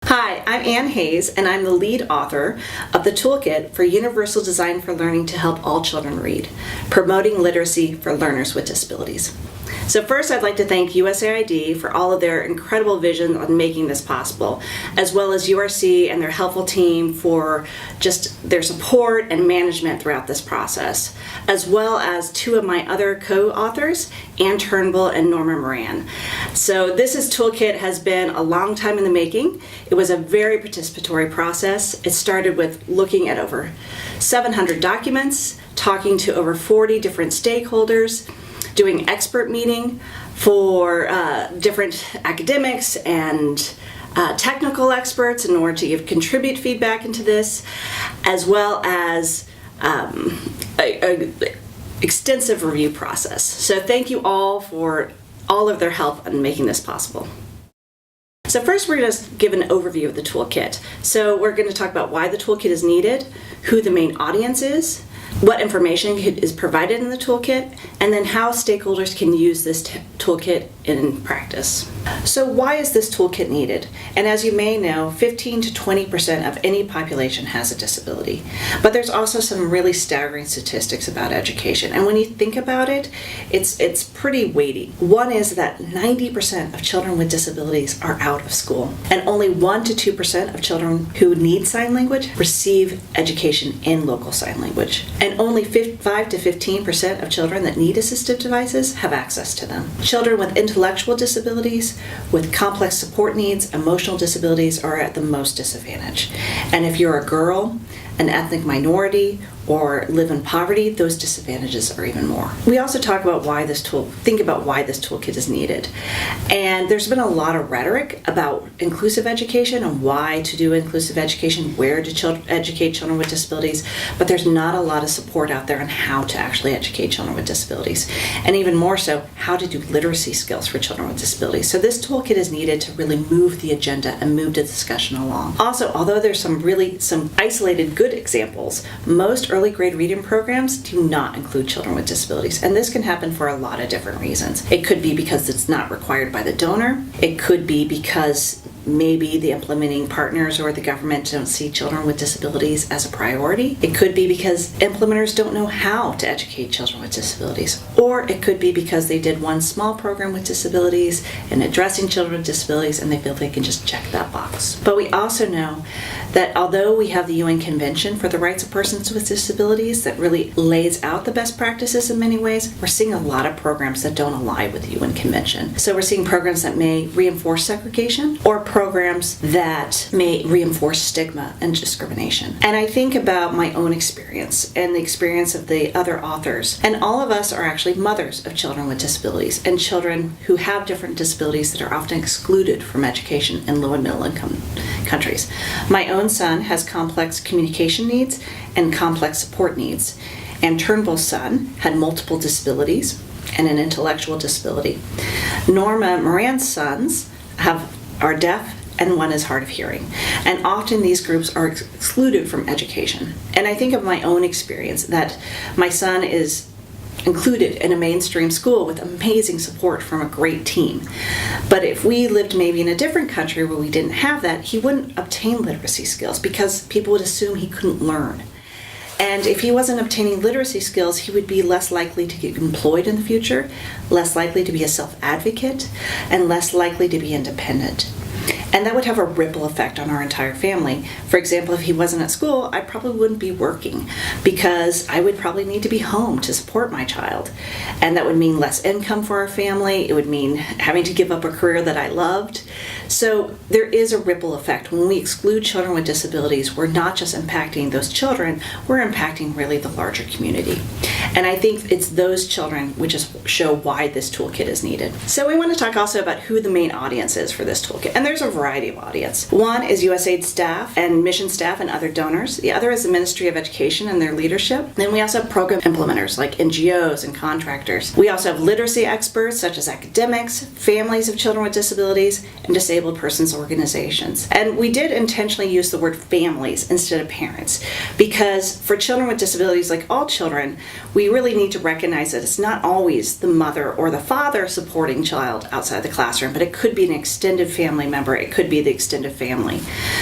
Hi, I'm Ann Hayes, and I'm the lead author of the toolkit for Universal Design for Learning to help all children read, promoting literacy for learners with disabilities. So first, I'd like to thank USAID for all of their incredible vision on making this possible, as well as URC and their helpful team for just their support and management throughout this process, as well as two of my other co-authors, Ann Turnbull and Norma Moran. So this toolkit has been a long time in the making. It was a very participatory process. It started with looking at over 700 documents, talking to over 40 different stakeholders, doing expert meeting for different academics and technical experts in order to contribute feedback into this, as well as a extensive review process. So thank you all for all of their help in making this possible. So first, we're going to give an overview of the toolkit. So we're going to talk about why the toolkit is needed, who the main audience is, what information is provided in the toolkit, and then how stakeholders can use this toolkit in practice. So why is this toolkit needed? And as you may know, 15 to 20% of any population has a disability. But there's also some really staggering statistics about education. And when you think about it, it's pretty weighty. One is that 90% of children with disabilities are out of school, and only 1 to 2% of children who need sign language receive education in local sign language. And only 5 to 15% of children that need assistive devices have access to them. Children with intellectual disabilities, with complex support needs, emotional disabilities are at the most disadvantage. And if you're a girl, an ethnic minority, or live in poverty, those disadvantages are even more. We also talk about why this toolkit is needed. And there's been a lot of rhetoric about inclusive education and why to do inclusive education, where to educate children with disabilities, but there's not a lot of support out there on how to actually educate children with disabilities. And even more so, how to do literacy skills for children with disabilities. So this toolkit is needed to really move the agenda and move the discussion along. Also, although there's some isolated good examples, most early grade reading programs do not include children with disabilities, and this can happen for a lot of different reasons. It could be because it's not required by the donor. It could be because maybe the implementing partners or the government don't see children with disabilities as a priority. It could be because implementers don't know how to educate children with disabilities. Or it could be because they did one small program with disabilities and addressing children with disabilities and they feel they can just check that box. But we also know that although we have the UN Convention for the Rights of Persons with Disabilities that really lays out the best practices in many ways, we're seeing a lot of programs that don't align with the UN Convention. So we're seeing programs that may reinforce segregation or programs that may reinforce stigma and discrimination. And I think about my own experience and the experience of the other authors. And all of us are actually mothers of children with disabilities and children who have different disabilities that are often excluded from education in low and middle income countries. My own son has complex communication needs and complex support needs. And Turnbull's son had multiple disabilities and an intellectual disability. Norma Moran's sons are deaf and one is hard of hearing. And often these groups are excluded from education. And I think of my own experience that my son is included in a mainstream school with amazing support from a great team. But if we lived maybe in a different country where we didn't have that, he wouldn't obtain literacy skills because people would assume he couldn't learn. And if he wasn't obtaining literacy skills, he would be less likely to get employed in the future, less likely to be a self-advocate, and less likely to be independent. And that would have a ripple effect on our entire family. For example, if he wasn't at school, I probably wouldn't be working because I would probably need to be home to support my child. And that would mean less income for our family. It would mean having to give up a career that I loved. So there is a ripple effect. When we exclude children with disabilities, we're not just impacting those children, we're impacting really the larger community. And I think it's those children which show why this toolkit is needed. So we want to talk also about who the main audience is for this toolkit. And there's a variety of audience. One is USAID staff and mission staff and other donors. The other is the Ministry of Education and their leadership. Then we also have program implementers like NGOs and contractors. We also have literacy experts such as academics, families of children with disabilities, and disabled persons organizations. And we did intentionally use the word families instead of parents because for children with disabilities, like all children, we we really need to recognize that it's not always the mother or the father supporting child outside the classroom, but it could be an extended family member. It could be the extended family.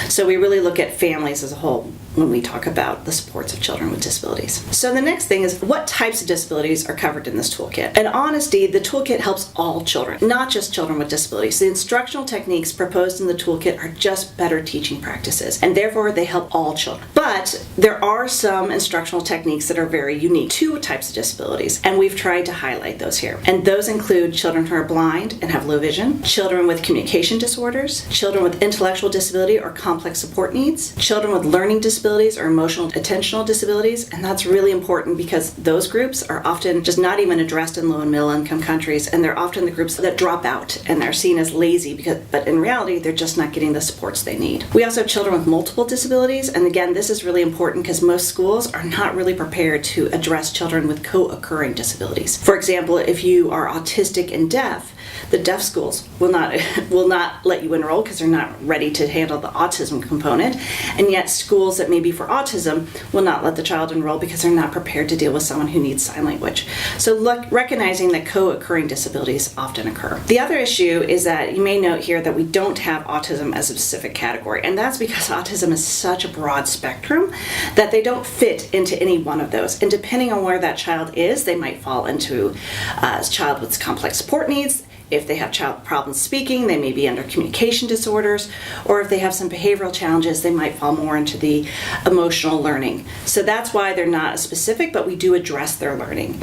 So we really look at families as a whole when we talk about the supports of children with disabilities. So the next thing is, what types of disabilities are covered in this toolkit? In honesty, the toolkit helps all children, not just children with disabilities. The instructional techniques proposed in the toolkit are just better teaching practices, and therefore they help all children. But there are some instructional techniques that are very unique to types of disabilities, and we've tried to highlight those here. And those include children who are blind and have low vision, children with communication disorders, children with intellectual disability or complex support needs, children with learning disabilities or emotional attentional disabilities, and that's really important because those groups are often just not even addressed in low and middle income countries, and they're often the groups that drop out and they're seen as lazy but in reality they're just not getting the supports they need. We also have children with multiple disabilities, and again, this is really important because most schools are not really prepared to address children with co-occurring disabilities. For example, if you are autistic and deaf, the deaf schools will not let you enroll because they're not ready to handle the autism component, and yet schools that may be for autism will not let the child enroll because they're not prepared to deal with someone who needs sign language. So recognizing that co-occurring disabilities often occur. The other issue is that you may note here that we don't have autism as a specific category, and that's because autism is such a broad spectrum that they don't fit into any one of those, and depending on where that child is, they might fall into a child with complex support needs. If they have child problems speaking, they may be under communication disorders, or if they have some behavioral challenges, they might fall more into the emotional learning. So that's why they're not as specific, but we do address their learning.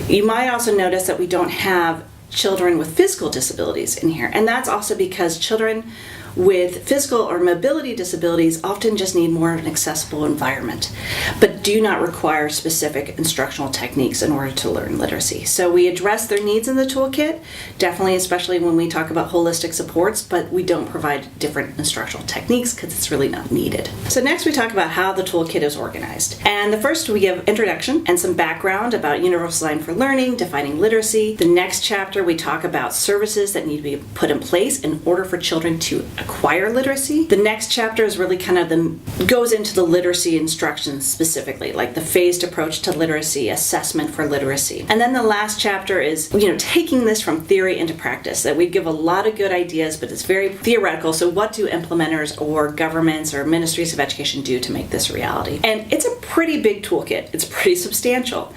You might also notice that we don't have children with physical disabilities in here, and that's also because children with physical or mobility disabilities often just need more of an accessible environment, but do not require specific instructional techniques in order to learn literacy. So we address their needs in the toolkit, definitely, especially when we talk about holistic supports, but we don't provide different instructional techniques because it's really not needed. So next we talk about how the toolkit is organized. And the first we give introduction and some background about universal design for learning, defining literacy. The next chapter we talk about services that need to be put in place in order for children to acquire literacy. The next chapter is really kind of goes into the literacy instructions specifically, like the phased approach to literacy, assessment for literacy. And then the last chapter is, taking this from theory into practice, that we give a lot of good ideas, but it's very theoretical. So what do implementers or governments or ministries of education do to make this a reality? And it's a pretty big toolkit. It's pretty substantial.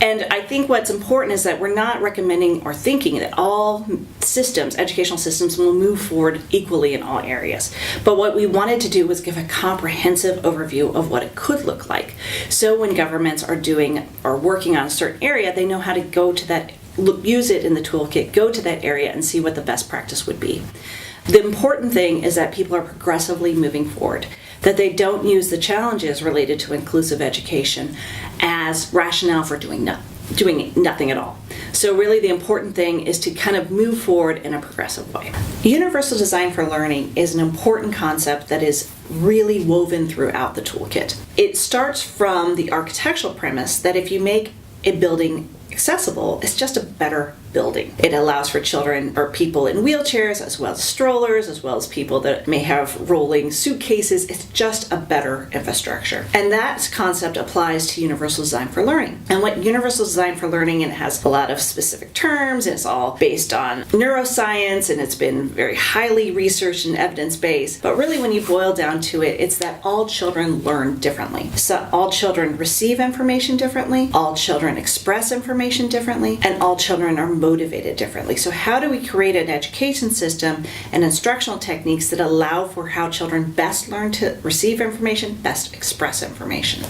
And I think what's important is that we're not recommending or thinking that all systems, educational systems, will move forward equally in all areas. But what we wanted to do was give a comprehensive overview of what it could look like. So when governments are doing or working on a certain area, they know how to go to that, use it in the toolkit, go to that area and see what the best practice would be. The important thing is that people are progressively moving forward, that they don't use the challenges related to inclusive education as rationale for doing nothing at all. So really the important thing is to kind of move forward in a progressive way. Universal design for learning is an important concept that is really woven throughout the toolkit. It starts from the architectural premise that if you make a building accessible, it's just a better building. It allows for children or people in wheelchairs, as well as strollers, as well as people that may have rolling suitcases. It's just a better infrastructure. And that concept applies to universal design for learning. And what universal design for learning, and it has a lot of specific terms, and it's all based on neuroscience, and it's been very highly researched and evidence-based. But really when you boil down to it, it's that all children learn differently. So all children receive information differently, all children express information differently, and all children are motivated differently. So how do we create an education system and instructional techniques that allow for how children best learn to receive information, best express information?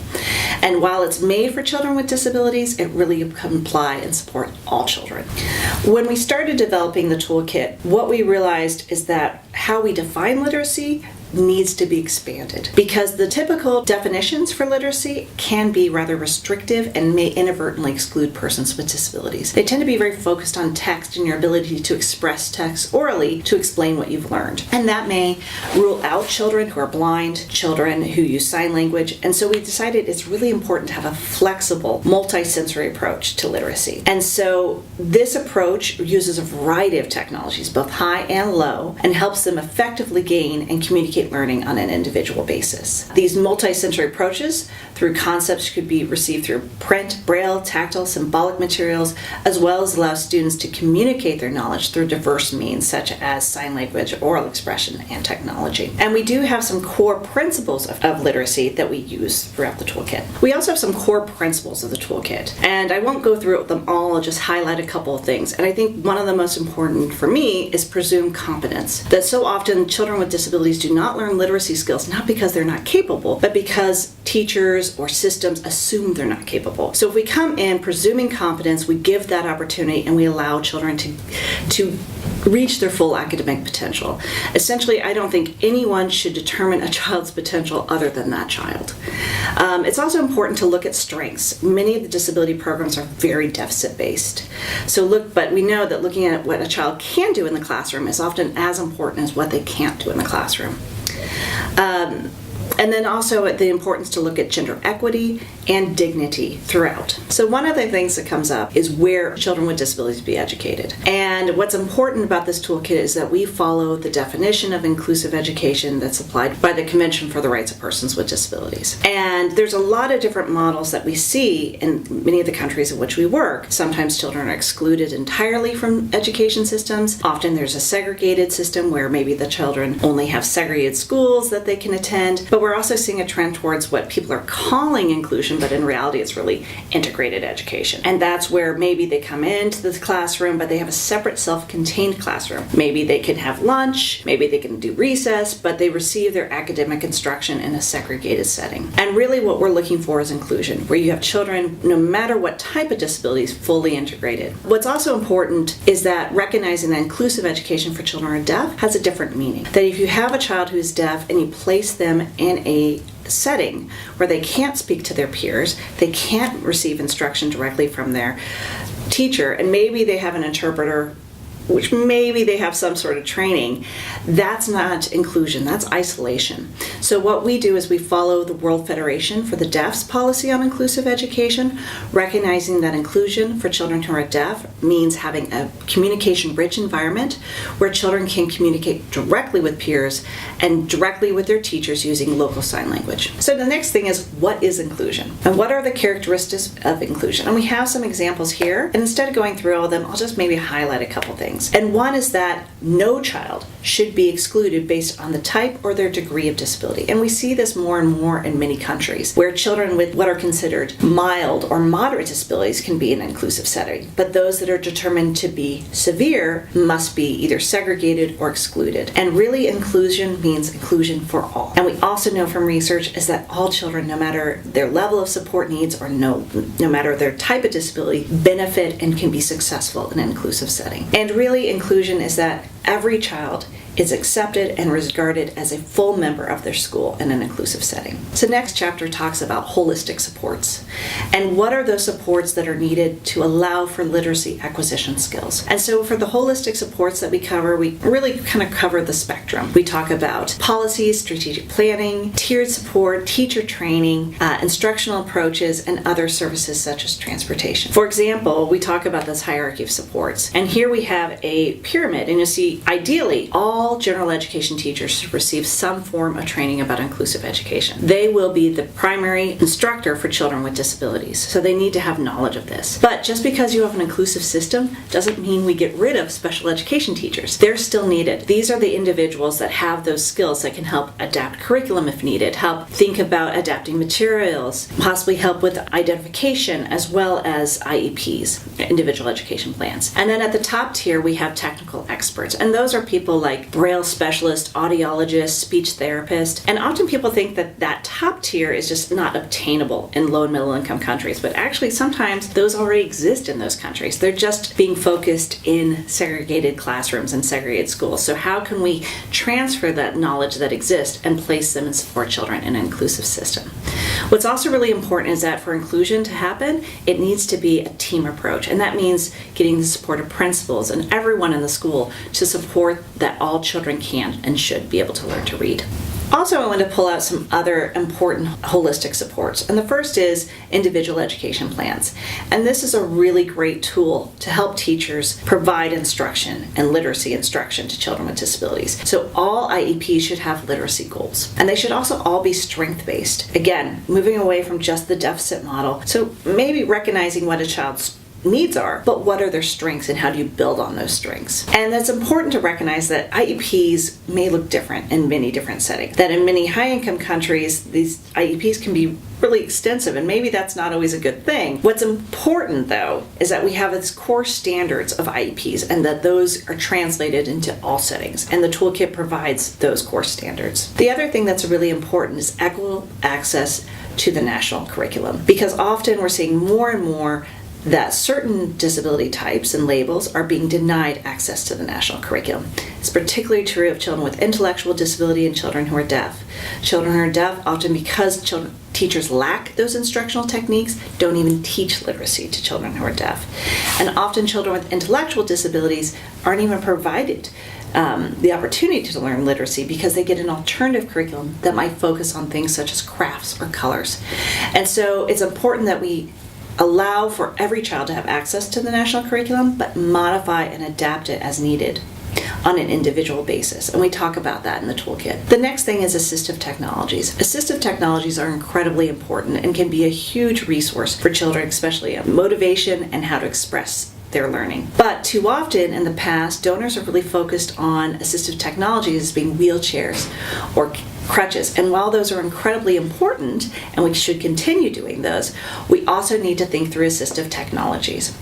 And while it's made for children with disabilities, it really can apply and support all children. When we started developing the toolkit, what we realized is that how we define literacy needs to be expanded, because the typical definitions for literacy can be rather restrictive and may inadvertently exclude persons with disabilities. They tend to be very focused on text and your ability to express text orally to explain what you've learned. And that may rule out children who are blind, children who use sign language. And so we decided it's really important to have a flexible, multi-sensory approach to literacy. And so this approach uses a variety of technologies, both high and low, and helps them effectively gain and communicate communicate learning on an individual basis. These multi-sensory approaches through concepts could be received through print, braille, tactile, symbolic materials, as well as allow students to communicate their knowledge through diverse means such as sign language, oral expression, and technology. And we do have some core principles of literacy that we use throughout the toolkit. We also have some core principles of the toolkit, and I won't go through them all, I'll just highlight a couple of things. And I think one of the most important for me is presumed competence. That so often children with disabilities do not learn literacy skills, not because they're not capable, but because teachers or systems assume they're not capable. So if we come in presuming competence, we give that opportunity and we allow children to reach their full academic potential. Essentially, I don't think anyone should determine a child's potential other than that child. It's also important to look at strengths. Many of the disability programs are very deficit-based. But we know that looking at what a child can do in the classroom is often as important as what they can't do in the classroom. And then also the importance to look at gender equity and dignity throughout. So one of the things that comes up is where children with disabilities be educated. And what's important about this toolkit is that we follow the definition of inclusive education that's applied by the Convention for the Rights of Persons with Disabilities. And there's a lot of different models that we see in many of the countries in which we work. Sometimes children are excluded entirely from education systems. Often there's a segregated system where maybe the children only have segregated schools that they can attend. But we're also seeing a trend towards what people are calling inclusion, but in reality it's really integrated education. And that's where maybe they come into the classroom, but they have a separate self-contained classroom. Maybe they can have lunch, maybe they can do recess, but they receive their academic instruction in a segregated setting. And really what we're looking for is inclusion, where you have children, no matter what type of disabilities, fully integrated. What's also important is that recognizing that inclusive education for children who are deaf has a different meaning. That if you have a child who's deaf and you place them in a setting where they can't speak to their peers, they can't receive instruction directly from their teacher, and maybe they have an interpreter, which maybe they have some sort of training, that's not inclusion, that's isolation. So what we do is we follow the World Federation for the Deaf's policy on inclusive education, recognizing that inclusion for children who are deaf means having a communication-rich environment where children can communicate directly with peers and directly with their teachers using local sign language. So the next thing is, what is inclusion? And what are the characteristics of inclusion? And we have some examples here, and instead of going through all of them, I'll just maybe highlight a couple things. And one is that no child should be excluded based on the type or their degree of disability. And we see this more and more in many countries, where children with what are considered mild or moderate disabilities can be in an inclusive setting. But those that are determined to be severe must be either segregated or excluded. And really, inclusion means inclusion for all. And we also know from research is that all children, no matter their level of support needs or no matter their type of disability, benefit and can be successful in an inclusive setting. And really, inclusion is that every child is accepted and regarded as a full member of their school in an inclusive setting. So next chapter talks about holistic supports and what are those supports that are needed to allow for literacy acquisition skills. And so for the holistic supports that we cover, we really kind of cover the spectrum. We talk about policies, strategic planning, tiered support, teacher training, instructional approaches, and other services such as transportation. For example, we talk about this hierarchy of supports. And here we have a pyramid, and you see ideally all general education teachers receive some form of training about inclusive education. They will be the primary instructor for children with disabilities, so they need to have knowledge of this. But just because you have an inclusive system doesn't mean we get rid of special education teachers. They're still needed. These are the individuals that have those skills that can help adapt curriculum if needed, help think about adapting materials, possibly help with identification as well as IEPs, individual education plans. And then at the top tier we have technical experts, and those are people like Braille specialist, audiologist, speech therapist, and often people think that that top tier is just not obtainable in low and middle income countries, but actually sometimes those already exist in those countries. They're just being focused in segregated classrooms and segregated schools. So how can we transfer that knowledge that exists and place them and support children in an inclusive system? What's also really important is that for inclusion to happen, it needs to be a team approach, and that means getting the support of principals and everyone in the school to support that all children can and should be able to learn to read. Also, I want to pull out some other important holistic supports. And the first is individual education plans. And this is a really great tool to help teachers provide instruction and literacy instruction to children with disabilities. So all IEPs should have literacy goals. And they should also all be strength-based. Again, moving away from just the deficit model. So maybe recognizing what a child's needs are, but what are their strengths and how do you build on those strengths? And it's important to recognize that IEPs may look different in many different settings. That in many high-income countries, these IEPs can be really extensive, and maybe that's not always a good thing. What's important, though, is that we have its core standards of IEPs and that those are translated into all settings, and the toolkit provides those core standards. The other thing that's really important is equitable access to the national curriculum, because often we're seeing more and more that certain disability types and labels are being denied access to the national curriculum. It's particularly true of children with intellectual disability and children who are deaf. Children who are deaf, often because teachers lack those instructional techniques, don't even teach literacy to children who are deaf. And often children with intellectual disabilities aren't even provided the opportunity to learn literacy because they get an alternative curriculum that might focus on things such as crafts or colors. And so it's important that we allow for every child to have access to the national curriculum, but modify and adapt it as needed on an individual basis. And we talk about that in the toolkit. The next thing is assistive technologies. Assistive technologies are incredibly important and can be a huge resource for children, especially on motivation and how to express their learning. But too often in the past, donors have really focused on assistive technologies as being wheelchairs or crutches. And while those are incredibly important, and we should continue doing those, we also need to think through assistive technologies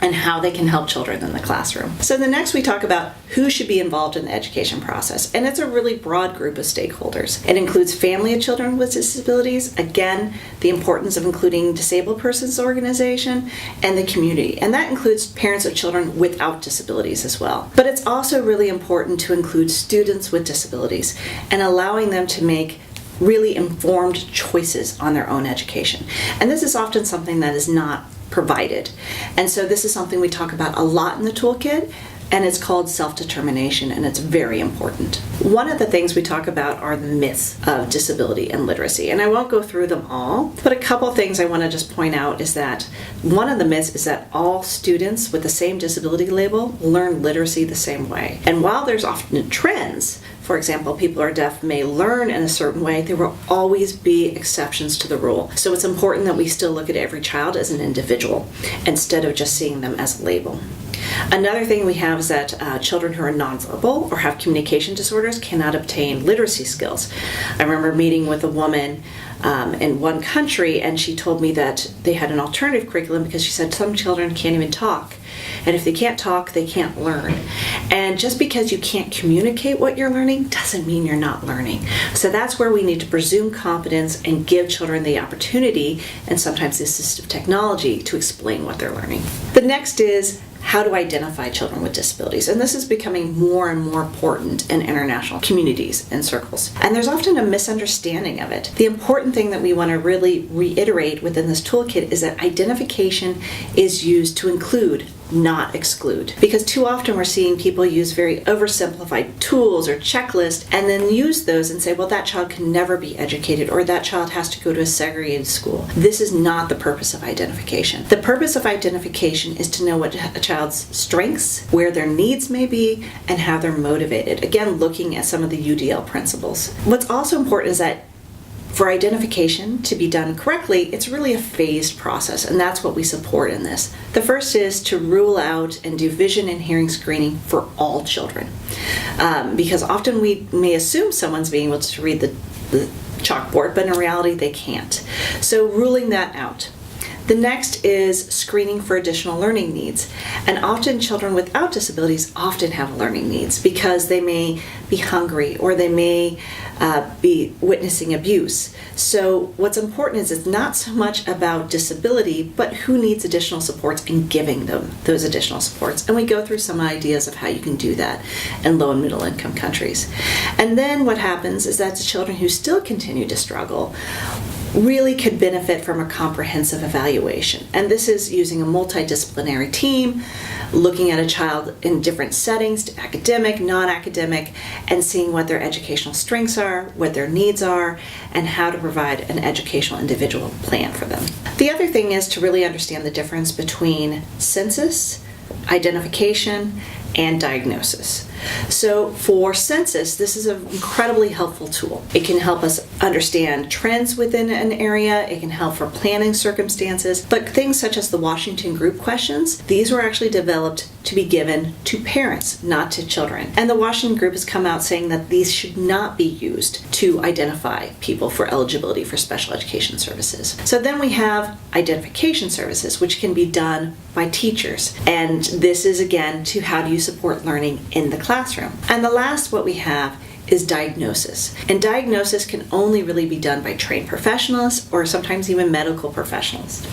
and how they can help children in the classroom. So the next we talk about who should be involved in the education process, and it's a really broad group of stakeholders. It includes family of children with disabilities, again, the importance of including disabled persons organization, and the community, and that includes parents of children without disabilities as well. But it's also really important to include students with disabilities and allowing them to make really informed choices on their own education. And this is often something that is not provided. And so this is something we talk about a lot in the toolkit, and it's called self-determination, and it's very important. One of the things we talk about are the myths of disability and literacy, and I won't go through them all, but a couple of things I want to just point out is that one of the myths is that all students with the same disability label learn literacy the same way. And while there's often trends, for example, people who are deaf may learn in a certain way, there will always be exceptions to the rule. So it's important that we still look at every child as an individual instead of just seeing them as a label. Another thing we have is that children who are nonverbal or have communication disorders cannot obtain literacy skills. I remember meeting with a woman in one country, and she told me that they had an alternative curriculum because she said some children can't even talk. And if they can't talk, they can't learn. And just because you can't communicate what you're learning doesn't mean you're not learning. So that's where we need to presume competence and give children the opportunity, and sometimes the assistive technology, to explain what they're learning. The next is how to identify children with disabilities. And this is becoming more and more important in international communities and circles. And there's often a misunderstanding of it. The important thing that we want to really reiterate within this toolkit is that identification is used to include, not exclude. Because too often we're seeing people use very oversimplified tools or checklists and then use those and say, well, that child can never be educated, or that child has to go to a segregated school. This is not the purpose of identification. The purpose of identification is to know what a child's strengths, where their needs may be, and how they're motivated. Again, looking at some of the UDL principles. What's also important is that for identification to be done correctly, it's really a phased process, and that's what we support in this. The first is to rule out and do vision and hearing screening for all children. Because often we may assume someone's being able to read the chalkboard, but in reality they can't. So ruling that out. The next is screening for additional learning needs. And often children without disabilities often have learning needs because they may be hungry or they may be witnessing abuse. So what's important is it's not so much about disability, but who needs additional supports and giving them those additional supports. And we go through some ideas of how you can do that in low and middle income countries. And then what happens is that the children who still continue to struggle, really could benefit from a comprehensive evaluation. And this is using a multidisciplinary team, looking at a child in different settings, academic, non-academic, and seeing what their educational strengths are, what their needs are, and how to provide an educational individual plan for them. The other thing is to really understand the difference between census, identification, and diagnosis. So for census, this is an incredibly helpful tool. It can help us understand trends within an area. It can help for planning circumstances. But things such as the Washington group questions, these were actually developed to be given to parents, not to children. And the Washington group has come out saying that these should not be used to identify people for eligibility for special education services. So then we have identification services, which can be done by teachers. And this is, again, to how do you support learning in the classroom. And the last what we have is diagnosis. And diagnosis can only really be done by trained professionals or sometimes even medical professionals.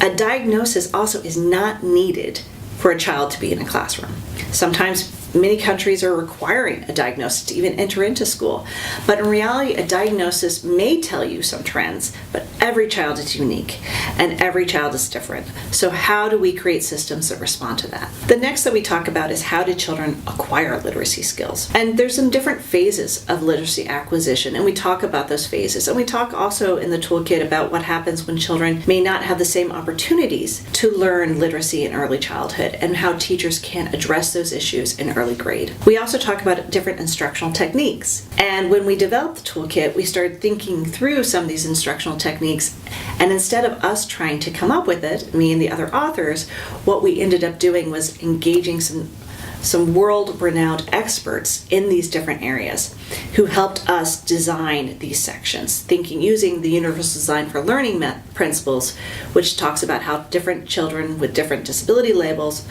A diagnosis also is not needed for a child to be in a classroom. Sometimes many countries are requiring a diagnosis to even enter into school. But in reality, a diagnosis may tell you some trends, but every child is unique and every child is different. So how do we create systems that respond to that? The next that we talk about is how do children acquire literacy skills? And there's some different phases of literacy acquisition, and we talk about those phases. And we talk also in the toolkit about what happens when children may not have the same opportunities to learn literacy in early childhood and how teachers can address those issues in early grade. We also talk about different instructional techniques. And when we developed the toolkit, we started thinking through some of these instructional techniques. And instead of us trying to come up with it, me and the other authors, what we ended up doing was engaging some world-renowned experts in these different areas who helped us design these sections, using the Universal Design for Learning principles, which talks about how different children with different disability labels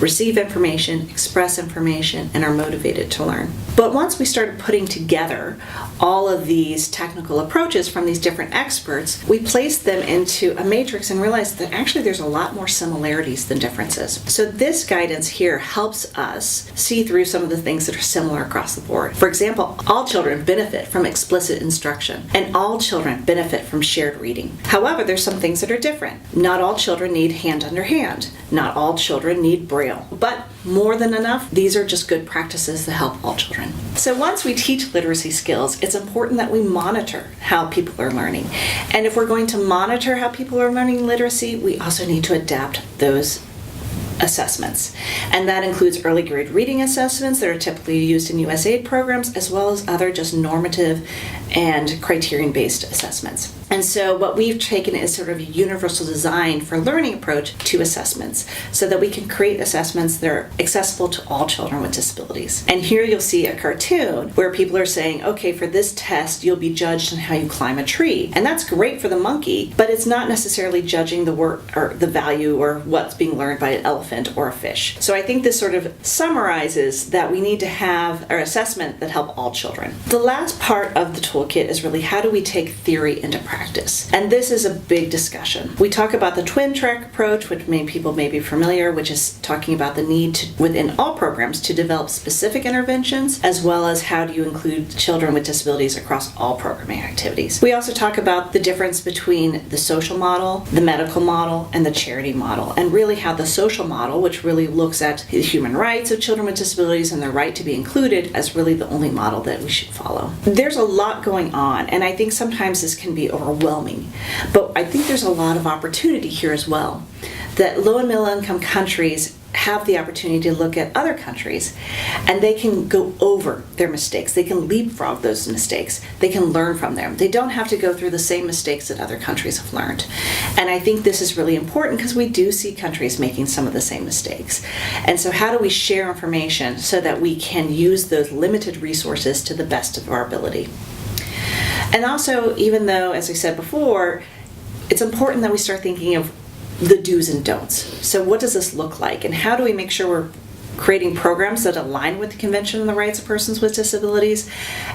receive information, express information, and are motivated to learn. But once we started putting together all of these technical approaches from these different experts, we placed them into a matrix and realized that actually there's a lot more similarities than differences. So this guidance here helps us see through some of the things that are similar across the board. For example, all children benefit from explicit instruction, and all children benefit from shared reading. However, there's some things that are different. Not all children need hand under hand. Not all children need Braille. But more than enough, these are just good practices that help all children. So once we teach literacy skills, it's important that we monitor how people are learning. And if we're going to monitor how people are learning literacy, we also need to adapt those assessments. And that includes early grade reading assessments that are typically used in USAID programs, as well as other just normative and criterion-based assessments. And so what we've taken is sort of a universal design for learning approach to assessments so that we can create assessments that are accessible to all children with disabilities. And here you'll see a cartoon where people are saying, okay, for this test, you'll be judged on how you climb a tree. And that's great for the monkey, but it's not necessarily judging the work or the value or what's being learned by an elephant or a fish. So I think this sort of summarizes that we need to have an assessment that help all children. The last part of the toolkit is really how do we take theory into practice? And this is a big discussion. We talk about the twin track approach, which many people may be familiar, which is talking about the need to, within all programs, to develop specific interventions, as well as how do you include children with disabilities across all programming activities. We also talk about the difference between the social model, the medical model, and the charity model, and really how the social model, which really looks at the human rights of children with disabilities and their right to be included, as really the only model that we should follow. There's a lot going on, and I think sometimes this can be overwhelming, but I think there's a lot of opportunity here as well. That low and middle income countries have the opportunity to look at other countries and they can go over their mistakes. They can leapfrog those mistakes. They can learn from them. They don't have to go through the same mistakes that other countries have learned. And I think this is really important because we do see countries making some of the same mistakes. And so how do we share information so that we can use those limited resources to the best of our ability? And also, even though, as I said before, it's important that we start thinking of the do's and don'ts. So what does this look like? And how do we make sure we're creating programs that align with the Convention on the Rights of Persons with Disabilities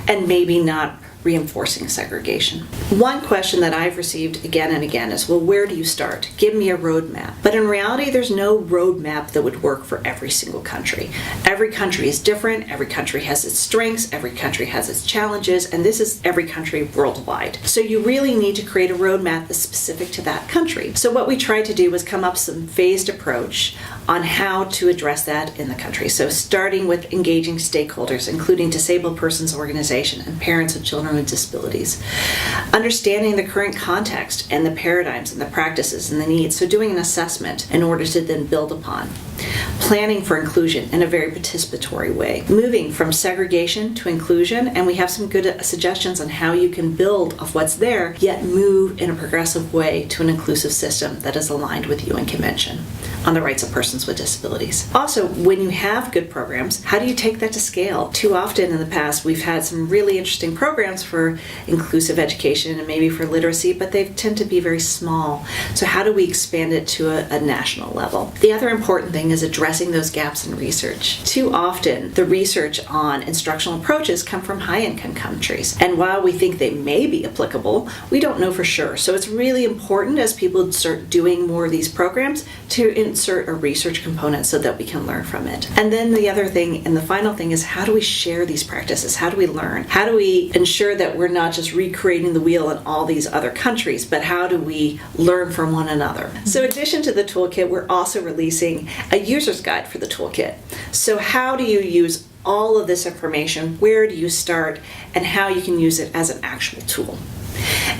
and maybe not reinforcing segregation. One question that I've received again and again is, well, where do you start? Give me a roadmap. But in reality, there's no roadmap that would work for every single country. Every country is different, every country has its strengths, every country has its challenges, and this is every country worldwide. So you really need to create a roadmap that's specific to that country. So what we tried to do was come up with some phased approach on how to address that in the country. So starting with engaging stakeholders, including disabled persons organization and parents of children with disabilities. Understanding the current context and the paradigms and the practices and the needs. So doing an assessment in order to then build upon. Planning for inclusion in a very participatory way. Moving from segregation to inclusion, and we have some good suggestions on how you can build off what's there, yet move in a progressive way to an inclusive system that is aligned with UN Convention on the rights of persons with disabilities. Also, when you have good programs, how do you take that to scale? Too often in the past, we've had some really interesting programs for inclusive education and maybe for literacy, but they tend to be very small. So how do we expand it to a national level? The other important thing is addressing those gaps in research. Too often, the research on instructional approaches come from high-income countries. And while we think they may be applicable, we don't know for sure. So it's really important as people start doing more of these programs to insert a research component so that we can learn from it. And then the other thing, and the final thing, is how do we share these practices? How do we learn? How do we ensure that we're not just recreating the wheel in all these other countries, but how do we learn from one another? So in addition to the toolkit, we're also releasing a user's guide for the toolkit. So how do you use all of this information? Where do you start? And how you can use it as an actual tool?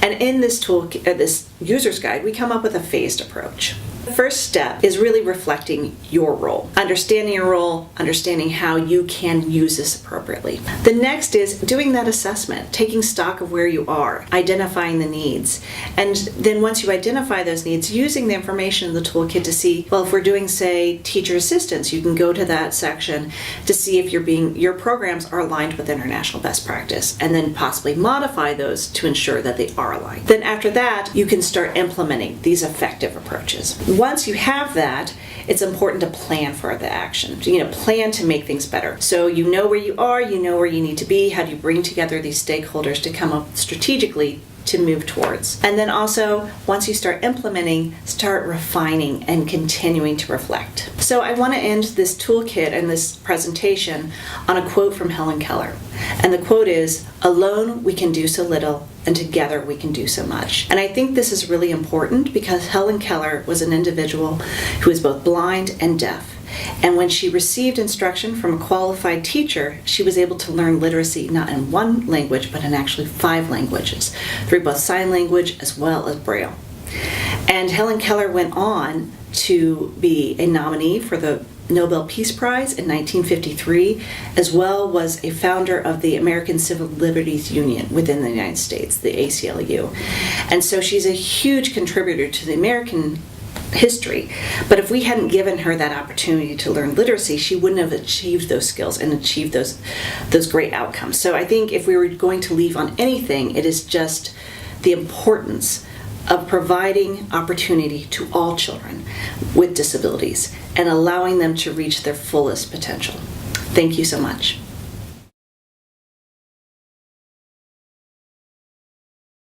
And in this toolkit, this user's guide, we come up with a phased approach. The first step is really reflecting your role, understanding your role, understanding how you can use this appropriately. The next is doing that assessment, taking stock of where you are, identifying the needs, and then once you identify those needs, using the information in the toolkit to see, well, if we're doing, say, teacher assistance, you can go to that section to see if your programs are aligned with international best practice, and then possibly modify those to ensure that they are aligned. Then after that, you can start implementing these effective approaches. Once you have that, it's important to plan for the action. Plan to make things better. So you know where you are, you know where you need to be, how do you bring together these stakeholders to come up strategically to move towards. And then also, once you start implementing, start refining and continuing to reflect. So I want to end this toolkit and this presentation on a quote from Helen Keller. And the quote is, "Alone we can do so little, and together we can do so much." And I think this is really important because Helen Keller was an individual who was both blind and deaf. And when she received instruction from a qualified teacher, she was able to learn literacy not in one language, but in actually 5 languages, through both sign language as well as Braille. And Helen Keller went on to be a nominee for the Nobel Peace Prize in 1953, as well was a founder of the American Civil Liberties Union within the United States, the ACLU. And so she's a huge contributor to the American history. But if we hadn't given her that opportunity to learn literacy, she wouldn't have achieved those skills and achieved those great outcomes. So I think if we were going to leave on anything, it is just the importance of providing opportunity to all children with disabilities and allowing them to reach their fullest potential. Thank you so much.